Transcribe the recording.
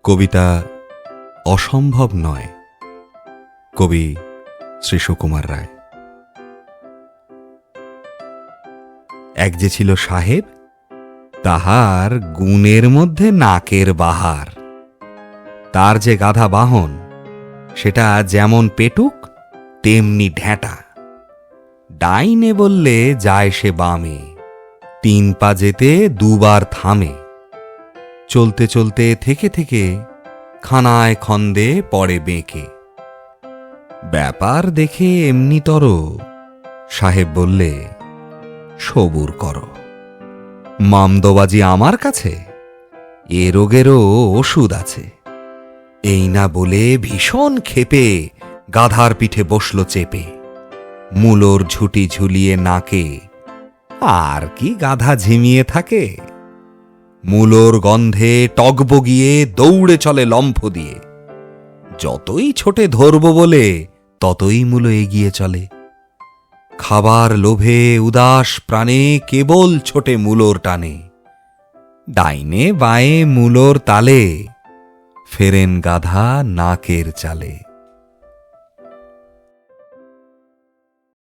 কবিতা অসম্ভব নয়, কবি শ্রী সুকুমার রায়। এক যে ছিল সাহেব, তাহার গুণের মধ্যে নাকের বাহার। তার যে গাধা বাহন, সেটা যেমন পেটুক তেমনি ঢ্যাঁটা। ডাইনে বললে যায় সে বামে, 3 পা যেতে 2 বার থামে। চলতে চলতে থেকে থেকে খানায় খন্দে পড়ে বেঁকে। ব্যাপার দেখে এমনিতর, সাহেব বললে, সবুর করো, মামদোবাজি আমার কাছে, এ রোগেরও ওষুধ আছে। এই না বলে ভীষণ ক্ষেপে গাধার পিঠে বসল চেপে। মূলোর ঝুটি ঝুলিয়ে নাকে, আর কি গাধা ঝিমিয়ে থাকে। মূলোর গন্ধে টগবগিয়ে দৌড়ে চলে লম্ফ দিয়ে। যতই ছোটে ধরব বলে ততই মূলো এগিয়ে চলে। খাবার লোভে উদাস প্রাণে কেবল ছোটে মূলোর টানে। ডাইনে বাঁয়ে মূলোর তালে, ফেরেন গাধা নাকের চালে।